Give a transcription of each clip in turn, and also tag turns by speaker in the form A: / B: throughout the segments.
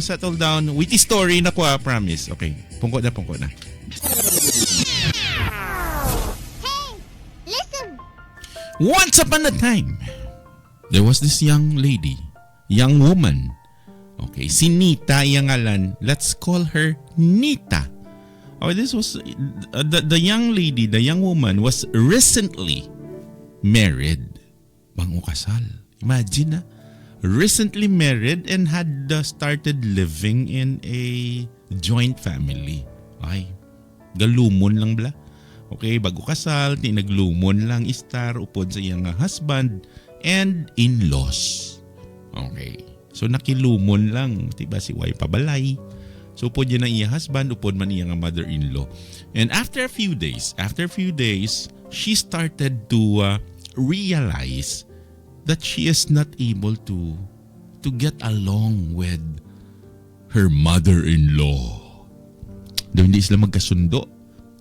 A: settle down. Witty story na ko, promise. Okay, pungko na.
B: Hey, listen.
A: Once upon a time, there was this young woman. Okay, si Nita yung ngalan. Let's call her Nita. Oh, this was the young woman was recently married. Bango kasal. Imagine na. Recently married and had started living in a joint family. Ay, galumon lang bla. Okay, bago kasal, tinaglumon lang istar upod sa iyang husband and in-laws. Okay, so nakilumon lang. Diba si Way pabalay. So upod yun ang iyang husband, upod man iyang mother-in-law. And after a few days, she started to realize that she is not able to get along with her mother-in-law. Doon hindi sila magkasundo.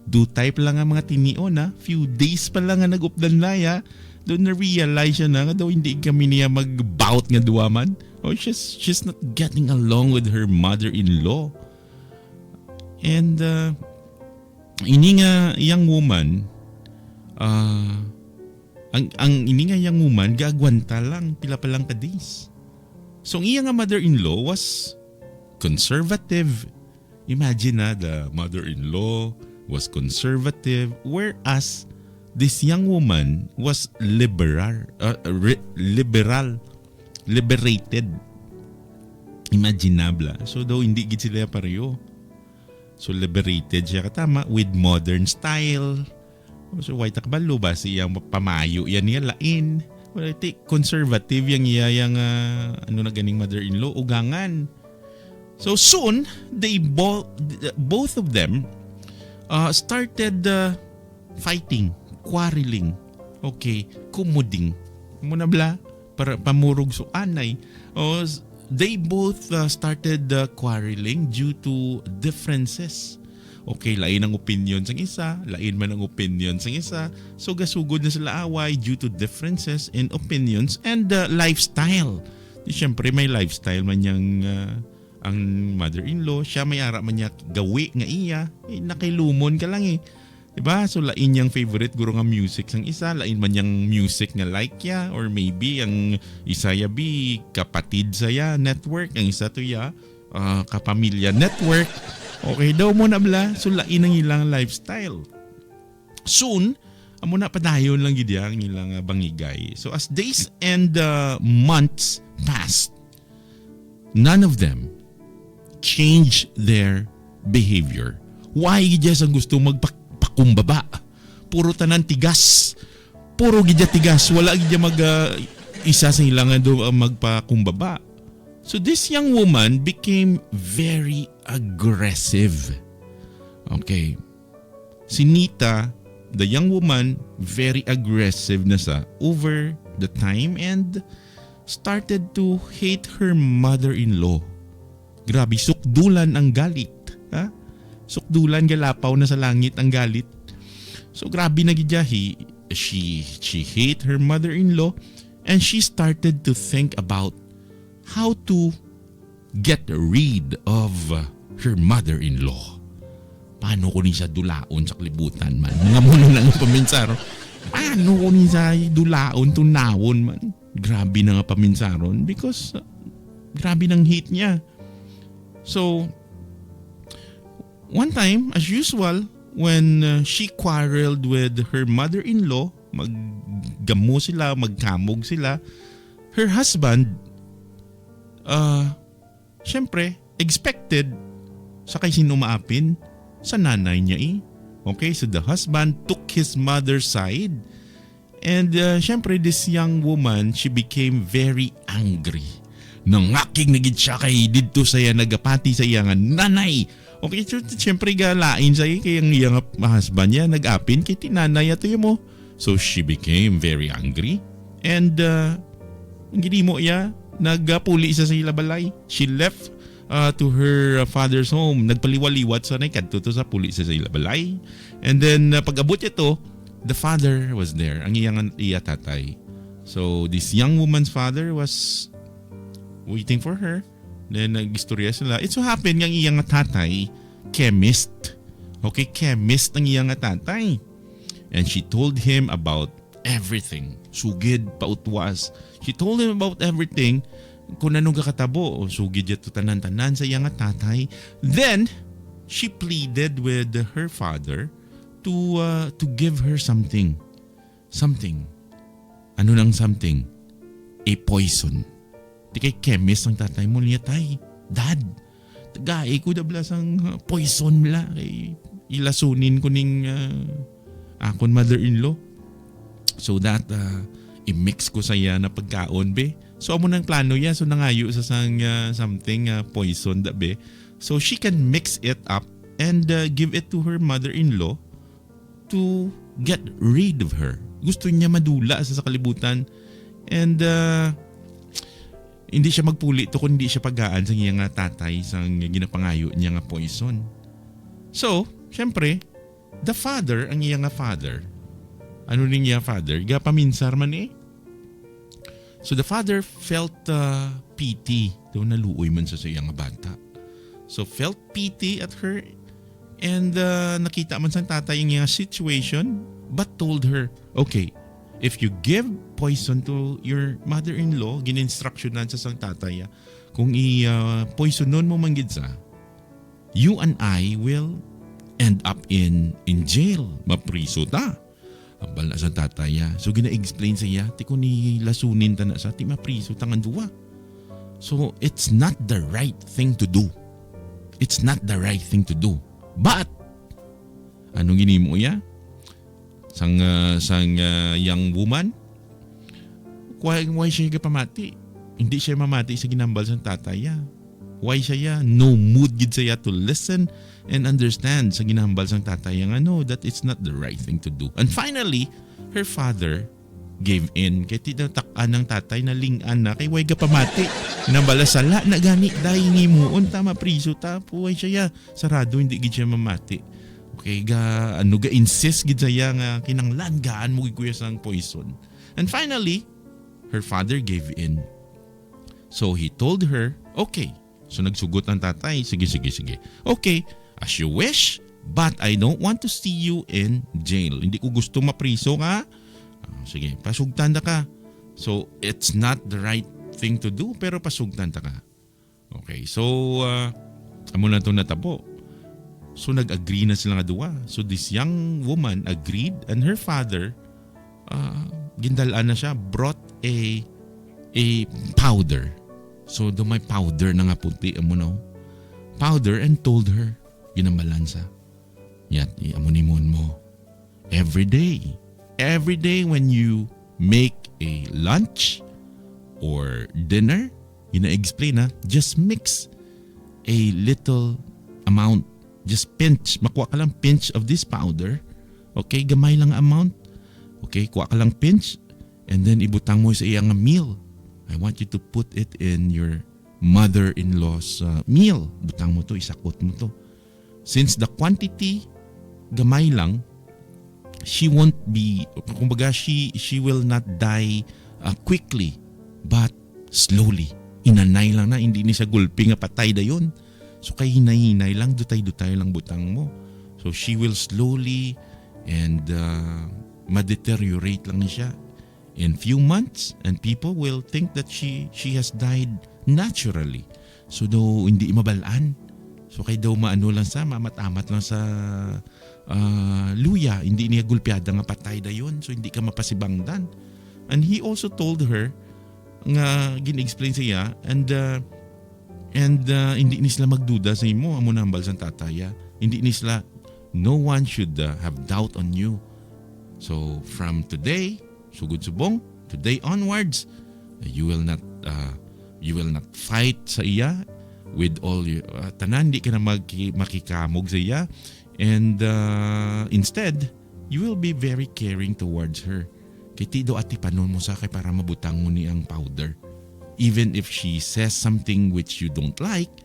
A: Do type lang ang mga tinion na. Few days pa lang nga nag-updan laya. Doon na-realize siya na nga daw hindi kami niya mag-bout nga duwaman. Oh, she's not getting along with her mother-in-law. And ini nga young woman ang ini nga young woman gaagwanta lang pila pa lang ka days. So ang iya nga mother-in-law was conservative. Imagine na, the mother-in-law was conservative whereas this young woman was liberated. Imaginable. So daw hindi gid sila pareho. So liberated siya katama with modern style. So why takbalo ba siyang pamayo yan niya lain. Well, I think conservative yang iya yang ano na ganing mother-in-law ugangan. So soon they both of them started fighting, quarreling. Okay, kumuding. Muna bla para pamurog so anay. They both started quarreling due to differences. Okay, lain ang opinion sang isa, lain man ang opinion sang isa. So gasugod na sila away due to differences in opinions and lifestyle. Siyempre may lifestyle man niyang ang mother-in-law. Siya may ara man niya gawi nga iya. Nakilumon ka lang eh. Diba? So lain niyang favorite guro nga music sang isa, lain man niyang music nga like ya, or maybe ang isa ya bi kapatid saya network, ang isa to ya kapamilya network. Okay daw mo na bla, so lain ang ilang lifestyle. Soon, amo na padayon lang gid ang ilang bangigay. So as days and months passed, none of them changed their behavior. Why gid ang gusto magpakumbaba? Puro tanan tigas. Puro gid tigas, wala gid mag isa sa ilang magpakumbaba. So this young woman became very aggressive. Okay. Si Nita, the young woman, very aggressive na sa over the time and started to hate her mother-in-law. Grabe, sukdulan ang galit. Ha? Sukdulan, galapaw na sa langit ang galit. So grabe na gidyahi. She hate her mother-in-law and she started to think about how to get rid of her mother-in-law. Paano ko ni siya dulaon sa kalibutan man? Mga muna lang paminsaron. Paano ko ni siya dulaon, tunawon man? Grabe na nga paminsaron because grabe ng hate niya. So, one time, as usual, when she quarreled with her mother-in-law, maggamo sila, magkamog sila, her husband syempre, expected sa kay sino maapin sa nanay niya eh. Okay, so the husband took his mother's side and syempre this young woman, she became very angry. Nangaking nagid siya kay didto saya nagapati sa iyang nanay. Okay, so syempre galain sa kay ang iyang husband niya nag-apin kay tinanay ato mo. So she became very angry and ang gidimo iya nagpuli isa sa ilabalay. She left to her father's home. Nagpaliwaliwat sa kadto to sa puli sa ilabalay. And then pag-abot ito, the father was there. Ang iyang tatay. So this young woman's father was waiting for her Then nag-istorya sila. It so happen nga iyang tatay, chemist. Okay, chemist ang iyang tatay. And she told him about everything. Sugid, pautwas. She told him about everything. Kung ano kakatabo. Sugid yato tanan-tanan sa iyang tatay. Then, she pleaded with her father to give her something. Something. Ano nang something? A poison. Di kay chemist ang tatay mo niya tay. Dad, tagay ko dablas ang poison la. Kay ilasunin ko ning akon mother-in-law. So that i-mix ko sa iya na pagkaon be. So amo nang plano ya. So nangayo sa sang something poison da be. So she can mix it up and give it to her mother-in-law to get rid of her. Gusto niya madula sa kalibutan. And hindi siya magpuli to kung hindi siya paggaan sa iyang tatay sa ginapangayo niya nga poison. So, syempre, the father, ang iyang father, ano rin niya father? Gapaminsar man eh. So the father felt pity. Daw naluoy man sa iyang bata. So felt pity at her and nakita man sa tatay ang iyang situation but told her, okay, if you give poison to your mother-in-law, gin-instructionan sa sang tatay, kung i-poisonon mo manggid sa, you and I will end up in jail. Mapriso ta. Ambal na sa tatay. So gina-explain sa iya, ti kung nilasunin ta na sa, ti mapriso tangan duwa. So it's not the right thing to do. It's not the right thing to do. But, anong ginimo ya? Sang young woman, why siya pamati? Hindi siya mamati sa ginambal sa tatay. Why siya? No mood gid siya to listen and understand sa ginambal sa tatay. That it's not the right thing to do. And finally, her father gave in. Kaya tinatakaan ng tatay na lingan na kay why ga pamati. Nambala sala na gani dahil ni muon tama priso ta. Why siya? Sarado hindi gid siya mamati. Okay, ga insist gid saya nga kinanglan gaan mo gikuya sang poison. And finally, her father gave in. So he told her, okay. So nagsugot ang tatay, sige. Okay, as you wish, but I don't want to see you in jail. Hindi ko gusto mapriso ka. Sige, pasugtan ta ka. So it's not the right thing to do, pero pasugtan ta ka. Okay, so amo na to natabo. So nag-agree na sila nga duwa. So this young woman agreed and her father gindalaan na siya, brought a powder. So do may powder na nga puti amo na. Powder and told her ginambalansa. Yat amunimon mo. Every day when you make a lunch or dinner, ina-explain just mix a little amount. Just pinch. Makuha ka lang pinch of this powder. Okay, gamay lang amount. Okay, kuha ka lang pinch. And then ibutang mo sa iyang meal. I want you to put it in your mother-in-law's meal. Butang mo to, isakot mo to. Since the quantity, gamay lang, she won't be, kumbaga she will not die quickly, but slowly. Inanay lang na, hindi ni siya gulpi nga patay da yun. So kay hinay-hinay lang, dutay-dutay lang butang mo. So she will slowly and ma-deteriorate lang siya in few months and people will think that she has died naturally. So daw hindi mabalaan. So kay daw maano lang sa, mamatamat lang sa luya. Hindi niya gulpiada nga patay da yun. So hindi ka mapasibangdan. And he also told her nga gin-explain siya and hindi ni sila magduda sa imo amo nambal sa tataya. Hindi ni sila, no one should have doubt on you. So from today, sugod subong, today onwards, you will not fight sa iya with all your tanan, di ka na makikamog sa iya, and instead you will be very caring towards her. Kay tido ati panon mo sa kay para mabutang mo ni ang powder. Even if she says something which you don't like,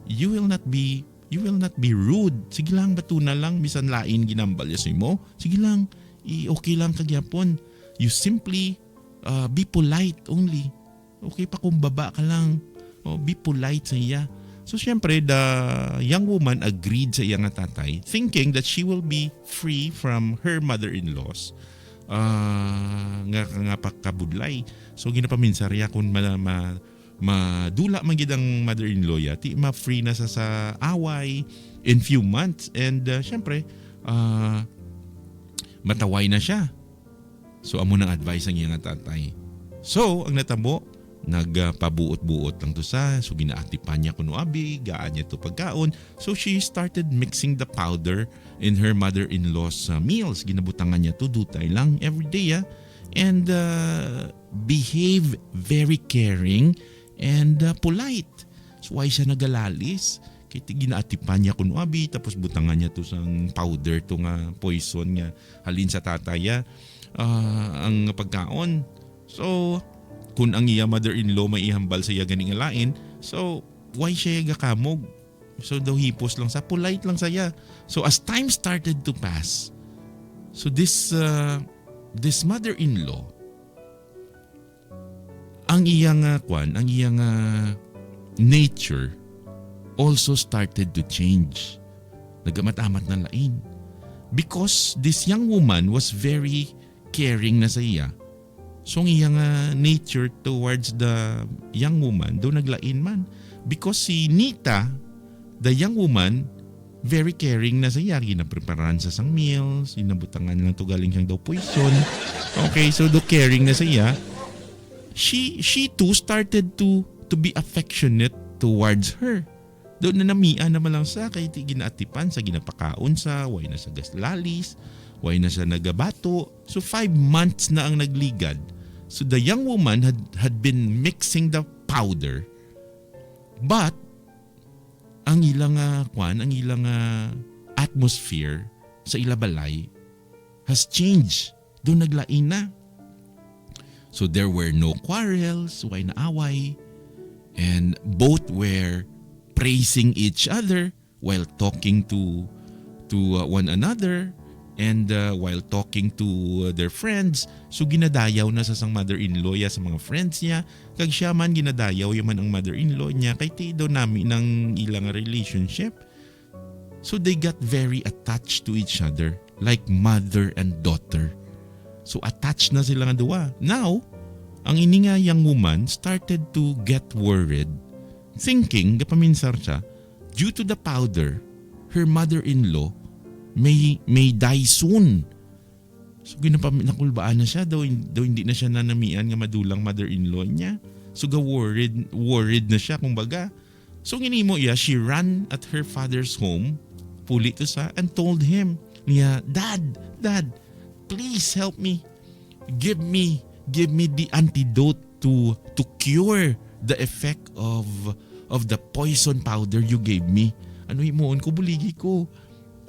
A: you will not be rude. Sige lang, batuna lang, bisan lain ginambal yasoy mo. Sige lang, okay lang kagyapon. You simply be polite only. Okay pa kung baba ka lang. Be polite sa iya. So syempre, the young woman agreed sa iya nga tatay, thinking that she will be free from her mother-in-laws. Nga pakabudlay. So ginapaminsarya kung madula man gid ang mother-in-law ya, ti ma-free na sa away in few months. And syempre, mataway na siya. So amo nang advice ang iyang tatay. So ang natabo, nagpabuot-buot lang to sa, so ginaatipan niya kuno abi, gaan niya to pagkaon. So she started mixing the powder in her mother-in-law's meals. Ginabutangan niya to dutay lang every day and behave very caring and polite. So why siya nagalalis? Kaya ginaatipan niya kuno abi, tapos butangan niya to sang powder to nga poison nga halin sa tataya ang pagkaon. So kung ang iya mother-in-law may ihambal sa iya ganing alain, so why siya gakamog? So daw hipos lang sa, polite lang sa iya. So as time started to pass, so this mother-in-law, ang iyang nature also started to change. Nagama't-amat na lain. Because this young woman was very caring na sa iya. So ang iyang nature towards the young woman do naglain man. Because si Nita, the young woman, very caring na sa iya. Ginapreparan sa sang meals, inabutangan lang to galing siyang daw poison. Okay, so do caring na sa iya. She too started to be affectionate towards her. Doon na namian naman lang sa kay ginaatipan sa ginapakaon sa, way na sa gaslalis, way na sa nagabato. So 5 months na ang nagligad. So the young woman had been mixing the powder. But ang ilang atmosphere sa ilabalay has changed. Doon naglain na. So there were no quarrels, way na away, and both were praising each other while talking to one another and while talking to their friends. So ginadayaw na sa sang mother-in-law ya sa mga friends niya. Kag siya man ginadayaw yaman ang mother-in-law niya kay ti daw nami ng ilang relationship. So they got very attached to each other like mother and daughter. So attached na sila nga duwa. Now, ang ini nga young woman started to get worried, thinking, gapaminsar siya, due to the powder, her mother-in-law may die soon. So nakulbaan na siya, daw hindi na siya nanamian nga madulang mother-in-law niya. So worried na siya kumbaga. So ginimo iya, she ran at her father's home, puli to sa, and told him, niya, Dad, please help me. Give me the antidote to cure the effect of the poison powder you gave me. Ano himuon ko, buligi ko.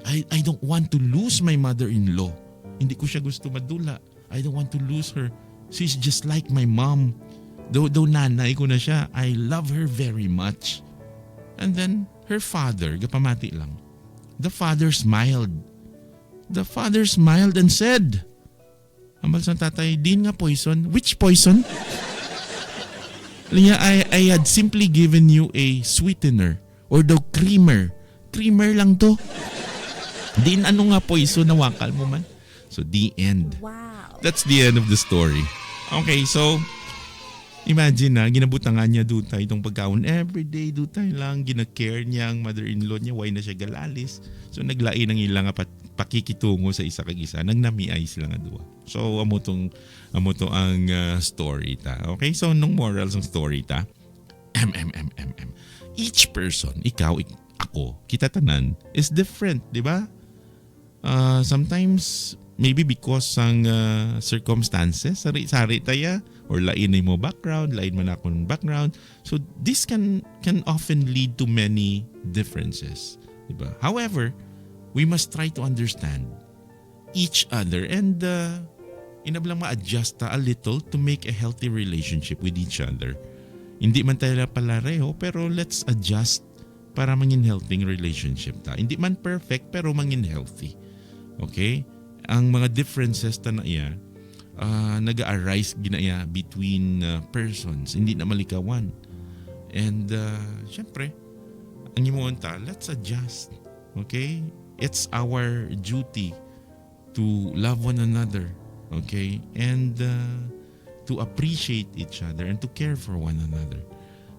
A: I don't want to lose my mother-in-law. Hindi ko siya gusto madula. I don't want to lose her. She's just like my mom. Though nanay ko na siya, I love her very much. And then her father, gapamati lang. The father smiled. The father smiled and said, ambal sa tatay, din nga poison. Which poison? Linya, I had simply given you a sweetener or the creamer. Creamer lang to. Din ano nga poison na wakal mo man. So the end.
B: Wow.
A: That's the end of the story. Okay, so imagine na, ginabutangan niya dutay itong pagkaon. Everyday dutay lang, ginacare niya ang mother-in-law niya. Why na siya galalis. So naglain ang ilang pakikitungo sa isa kag isa. Nagnamiay sila nga duwa. So amo to ang story ta. Okay, so nung morals ng story ta. Each person, ikaw, ako, kita tanan, is different, di ba? Sometimes, maybe because ang circumstances, sari taya, or lain na mo background, lain man ako ng background. So this can often lead to many differences, di ba? However, we must try to understand each other and inablang ma-adjust a little to make a healthy relationship with each other. Hindi man tayo palareho, pero let's adjust para mangin healthy relationship ta. Hindi man perfect, pero mangin healthy. Okay? Ang mga differences ta na iya, nag-arise ginaya between persons, hindi na malikawan. And syempre, ang imunta, let's adjust. Okay? It's our duty to love one another. Okay? And to appreciate each other and to care for one another.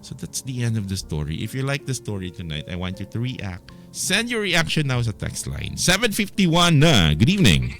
A: So that's the end of the story. If you like the story tonight, I want you to react. Send your reaction now sa text line. 7:51 na. Good evening.